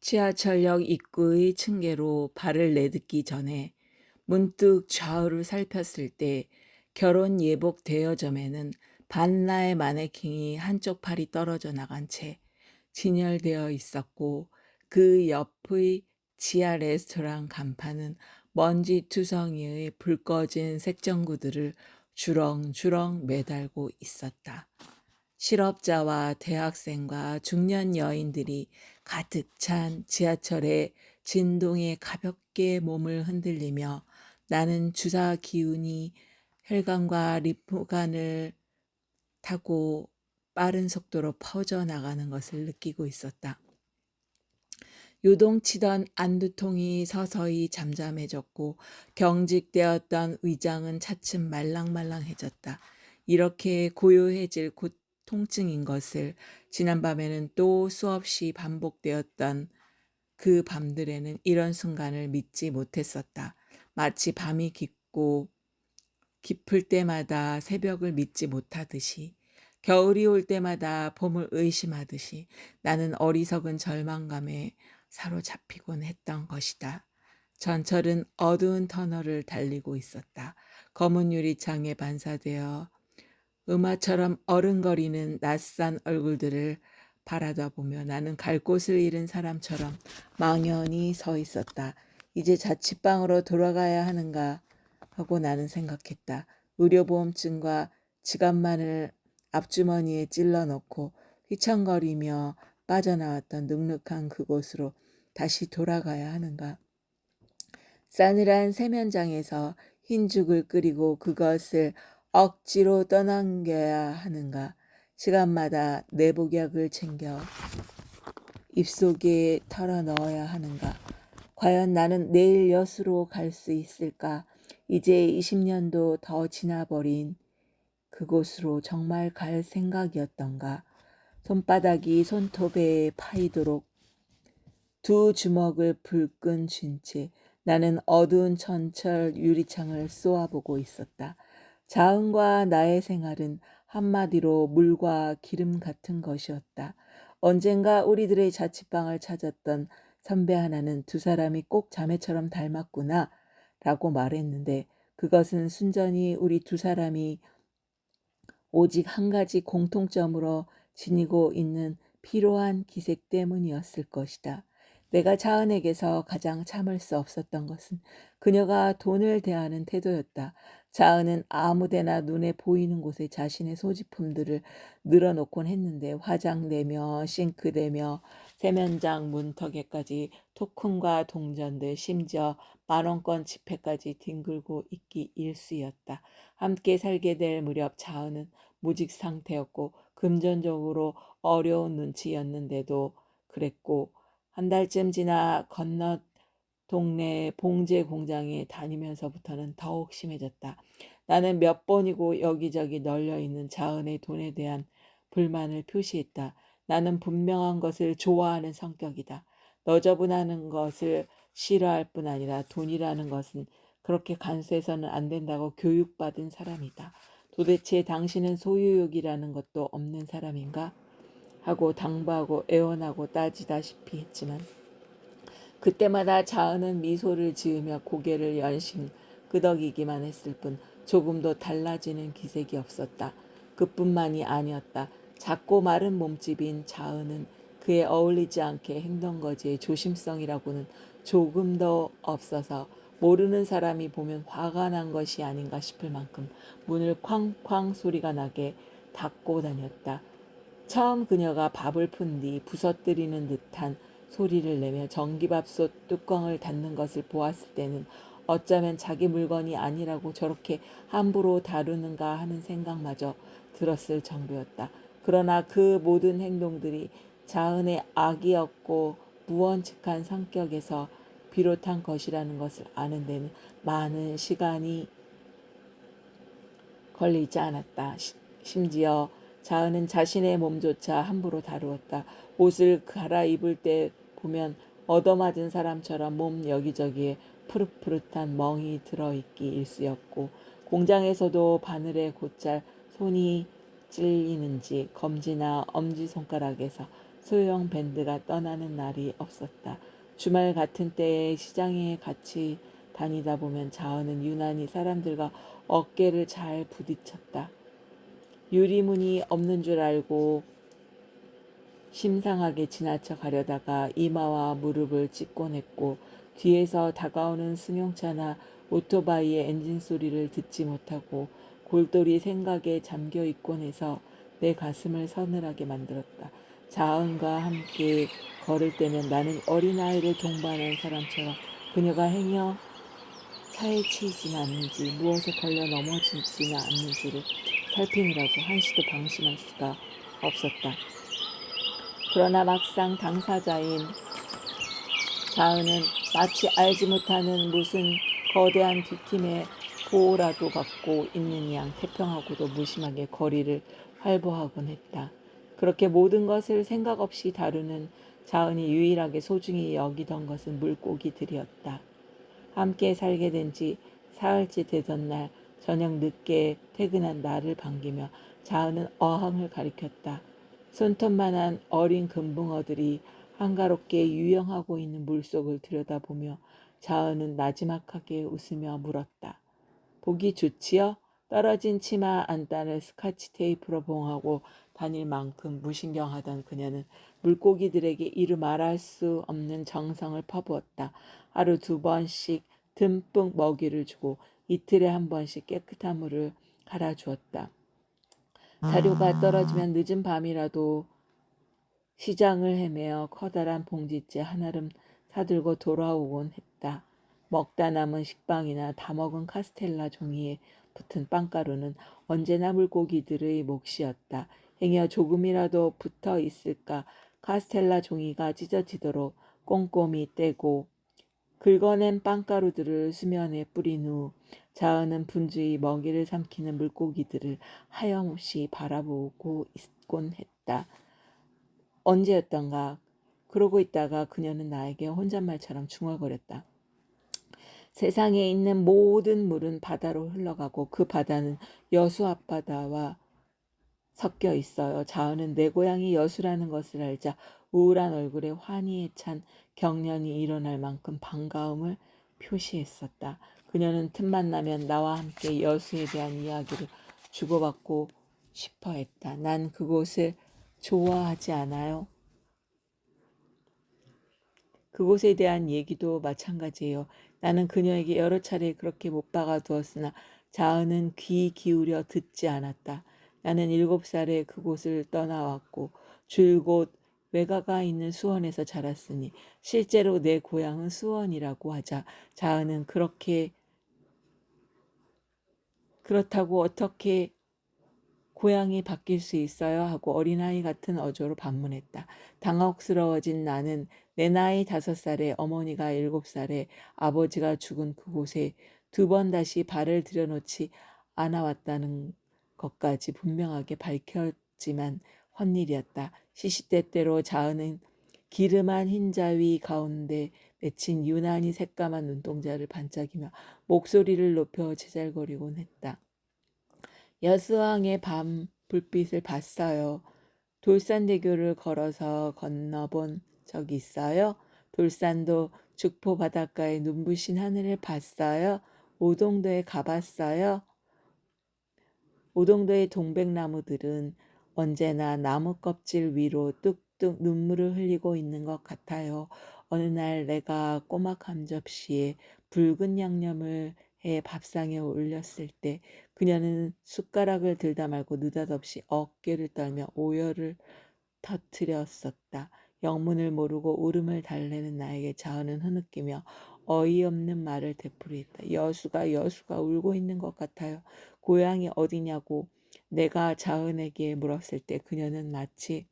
지하철역 입구의 층계로 발을 내딛기 전에 문득 좌우를 살폈을 때 결혼 예복 대여점에는 반나의 마네킹이 한쪽 팔이 떨어져 나간 채 진열되어 있었고, 그 옆의 지하 레스토랑 간판은 먼지투성이의 불 꺼진 색전구들을 주렁주렁 매달고 있었다. 실업자와 대학생과 중년 여인들이 가득 찬 지하철의 진동에 가볍게 몸을 흔들리며, 나는 주사 기운이 혈관과 리프관을 타고 빠른 속도로 퍼져나가는 것을 느끼고 있었다. 요동치던 안두통이 서서히 잠잠해졌고, 경직되었던 위장은 차츰 말랑말랑해졌다. 이렇게 고요해질 통증인 것을 지난밤에는 또 수없이 반복되었던 그 밤들에는 이런 순간을 믿지 못했었다. 마치 밤이 깊을 때마다 새벽을 믿지 못하듯이, 겨울이 올 때마다 봄을 의심하듯이 나는 어리석은 절망감에 사로잡히곤 했던 것이다. 전철은 어두운 터널을 달리고 있었다. 검은 유리창에 반사되어 음화처럼 어른거리는 낯선 얼굴들을 바라다 보며 나는 갈 곳을 잃은 사람처럼 망연히 서 있었다. 이제 자취방으로 돌아가야 하는가 하고 나는 생각했다. 의료보험증과 지갑만을 앞주머니에 찔러 넣고 휘청거리며 빠져나왔던 눅눅한 그곳으로 다시 돌아가야 하는가. 싸늘한 세면장에서 흰죽을 끓이고 그것을 억지로 떠넘겨야 하는가. 시간마다 내복약을 챙겨 입속에 털어 넣어야 하는가. 과연 나는 내일 여수로 갈 수 있을까? 이제 20년도 더 지나버린 그곳으로 정말 갈 생각이었던가. 손바닥이 손톱에 파이도록 두 주먹을 불끈 쥔 채 나는 어두운 전철 유리창을 쏘아보고 있었다. 자은과 나의 생활은 한마디로 물과 기름 같은 것이었다. 언젠가 우리들의 자취방을 찾았던 선배 하나는 두 사람이 꼭 자매처럼 닮았구나 라고 말했는데, 그것은 순전히 우리 두 사람이 오직 한 가지 공통점으로 지니고 있는 피로한 기색 때문이었을 것이다. 내가 자은에게서 가장 참을 수 없었던 것은 그녀가 돈을 대하는 태도였다. 자은은 아무데나 눈에 보이는 곳에 자신의 소지품들을 늘어놓곤 했는데, 화장대며 싱크대며 세면장 문턱에까지 토큰과 동전들, 심지어 만원권 지폐까지 뒹굴고 있기 일쑤였다. 함께 살게 될 무렵 자은은 무직 상태였고 금전적으로 어려운 눈치였는데도 그랬고, 한 달쯤 지나 건너 동네 봉제 공장에 다니면서부터는 더욱 심해졌다. 나는 몇 번이고 여기저기 널려있는 자은의 돈에 대한 불만을 표시했다. 나는 분명한 것을 좋아하는 성격이다. 너저분하는 것을 싫어할 뿐 아니라 돈이라는 것은 그렇게 간수해서는 안 된다고 교육받은 사람이다. 도대체 당신은 소유욕이라는 것도 없는 사람인가? 하고 당부하고 애원하고 따지다시피 했지만, 그때마다 자은은 미소를 지으며 고개를 연신 끄덕이기만 했을 뿐 조금도 달라지는 기색이 없었다. 그뿐만이 아니었다. 작고 마른 몸집인 자은은 그에 어울리지 않게 행동거지의 조심성이라고는 조금도 없어서 모르는 사람이 보면 화가 난 것이 아닌가 싶을 만큼 문을 쾅쾅 소리가 나게 닫고 다녔다. 처음 그녀가 밥을 푼 뒤 부서뜨리는 듯한 소리를 내며 전기밥솥 뚜껑을 닫는 것을 보았을 때는 어쩌면 자기 물건이 아니라고 저렇게 함부로 다루는가 하는 생각마저 들었을 정도였다. 그러나 그 모든 행동들이 자은의 악이었고 무원칙한 성격에서 비롯한 것이라는 것을 아는 데는 많은 시간이 걸리지 않았다. 심지어 자은은 자신의 몸조차 함부로 다루었다. 옷을 갈아입을 때 보면 얻어맞은 사람처럼 몸 여기저기에 푸릇푸릇한 멍이 들어있기 일쑤였고, 공장에서도 바늘에 곧잘 손이 찔리는지 검지나 엄지손가락에서 소형 밴드가 떠나는 날이 없었다. 주말 같은 때에 시장에 같이 다니다 보면 자은은 유난히 사람들과 어깨를 잘 부딪혔다. 유리문이 없는 줄 알고 심상하게 지나쳐 가려다가 이마와 무릎을 찢곤 했고, 뒤에서 다가오는 승용차나 오토바이의 엔진 소리를 듣지 못하고 골똘히 생각에 잠겨 있곤 해서 내 가슴을 서늘하게 만들었다. 자은과 함께 걸을 때면 나는 어린아이를 동반한 사람처럼 그녀가 행여 차에 치이지는 않는지, 무엇에 걸려 넘어지지는 않는지를 살피느라고 한시도 방심할 수가 없었다. 그러나 막상 당사자인 자은은 마치 알지 못하는 무슨 거대한 뒷팀의 보호라도 받고 있는 양 태평하고도 무심하게 거리를 활보하곤 했다. 그렇게 모든 것을 생각 없이 다루는 자은이 유일하게 소중히 여기던 것은 물고기들이었다. 함께 살게 된 지 사흘째 되던 날 저녁 늦게 퇴근한 나를 반기며 자은은 어항을 가리켰다. 손톱만한 어린 금붕어들이 한가롭게 유영하고 있는 물속을 들여다보며 자은은 나지막하게 웃으며 물었다. 보기 좋지요? 떨어진 치마 안단을 스카치 테이프로 봉하고 다닐 만큼 무신경하던 그녀는 물고기들에게 이루 말할 수 없는 정성을 퍼부었다. 하루 2번씩 듬뿍 먹이를 주고 이틀에 1번씩 깨끗한 물을 갈아주었다. 사료가 떨어지면 늦은 밤이라도 시장을 헤매어 커다란 봉지째 하나름 사들고 돌아오곤 했다. 먹다 남은 식빵이나 다 먹은 카스텔라 종이에 붙은 빵가루는 언제나 물고기들의 몫이었다. 행여 조금이라도 붙어 있을까 카스텔라 종이가 찢어지도록 꼼꼼히 떼고 긁어낸 빵가루들을 수면에 뿌린 후 자은은 분주히 먹이를 삼키는 물고기들을 하염없이 바라보고 있곤 했다. 언제였던가 그러고 있다가 그녀는 나에게 혼잣말처럼 중얼거렸다. 세상에 있는 모든 물은 바다로 흘러가고 그 바다는 여수 앞바다와 섞여 있어요. 자은은 내 고향이 여수라는 것을 알자 우울한 얼굴에 환희에 찬 경련이 일어날 만큼 반가움을 표시했었다. 그녀는 틈만 나면 나와 함께 여수에 대한 이야기를 주고받고 싶어 했다. 난 그곳을 좋아하지 않아요. 그곳에 대한 얘기도 마찬가지예요. 나는 그녀에게 여러 차례 그렇게 못 박아 두었으나 자은은 귀 기울여 듣지 않았다. 나는 7살에 그곳을 떠나왔고 줄곧 외가가 있는 수원에서 자랐으니 실제로 내 고향은 수원이라고 하자 자은은 그렇다고 어떻게 고향이 바뀔 수 있어요? 하고 어린아이 같은 어조로 반문했다. 당혹스러워진 나는 내 나이 5살에 어머니가 7살에 아버지가 죽은 그곳에 2번 다시 발을 들여놓지 않아왔다는 것까지 분명하게 밝혔지만 헛일이었다. 시시때때로 자은은 기름한 흰자위 가운데 맺힌 유난히 새까만 눈동자를 반짝이며 목소리를 높여 제잘거리곤 했다. 여수항의 밤 불빛을 봤어요. 돌산대교를 걸어서 건너본 적 있어요? 돌산도 죽포 바닷가의 눈부신 하늘을 봤어요? 오동도에 가봤어요? 오동도의 동백나무들은 언제나 나무 껍질 위로 뚝뚝 눈물을 흘리고 있는 것 같아요. 어느 날 내가 꼬막 한 접시에 붉은 양념을 해 밥상에 올렸을 때 그녀는 숟가락을 들다 말고 느닷없이 어깨를 떨며 오열을 터뜨렸었다. 영문을 모르고 울음을 달래는 나에게 자은은 흐느끼며 어이없는 말을 되풀이했다. 여수가 울고 있는 것 같아요. 고향이 어디냐고 내가 자은에게 물었을 때 그녀는 마치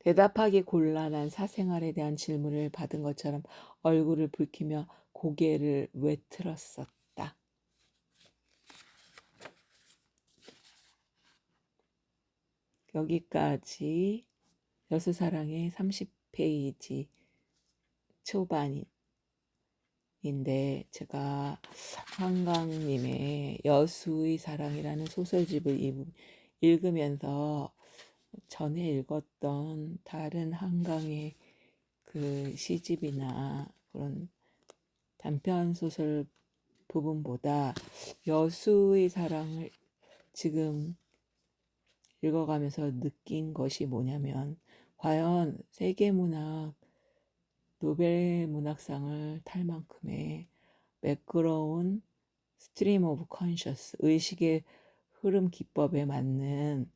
대답하기 곤란한 사생활에 대한 질문을 받은 것처럼 얼굴을 붉히며 고개를 외틀었었다. 여기까지 여수사랑의 30페이지 초반인데 제가 한강님의 여수의 사랑이라는 소설집을 읽으면서 전에 읽었던 다른 한강의 그 시집이나 그런 단편 소설 부분보다 여수의 사랑을 지금 읽어가면서 느낀 것이 뭐냐면, 과연 세계문학 노벨 문학상을 탈 만큼의 매끄러운 스트림 오브 컨셔스, 의식의 흐름 기법에 맞는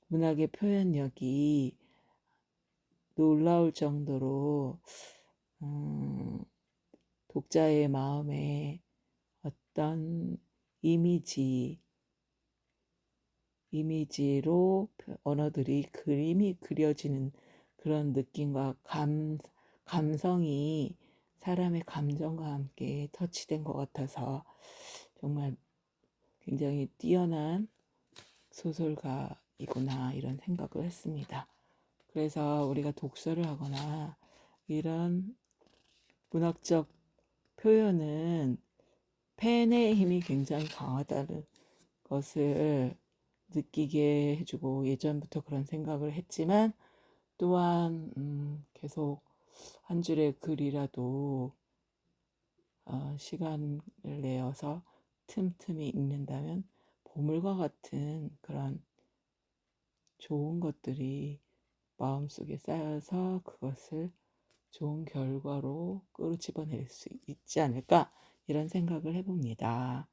문학의 표현력이 놀라울 정도로 독자의 마음에 어떤 이미지로 언어들이 그림이 그려지는 그런 느낌과 감성이 사람의 감정과 함께 터치된 것 같아서 정말 굉장히 뛰어난 소설가이구나 이런 생각을 했습니다. 그래서 우리가 독서를 하거나 이런 문학적 표현은 펜의 힘이 굉장히 강하다는 것을 느끼게 해주고, 예전부터 그런 생각을 했지만 또한 계속 한 줄의 글이라도 시간을 내어서 틈틈이 읽는다면 보물과 같은 그런 좋은 것들이 마음속에 쌓여서 그것을 좋은 결과로 끄집어낼 수 있지 않을까 이런 생각을 해봅니다.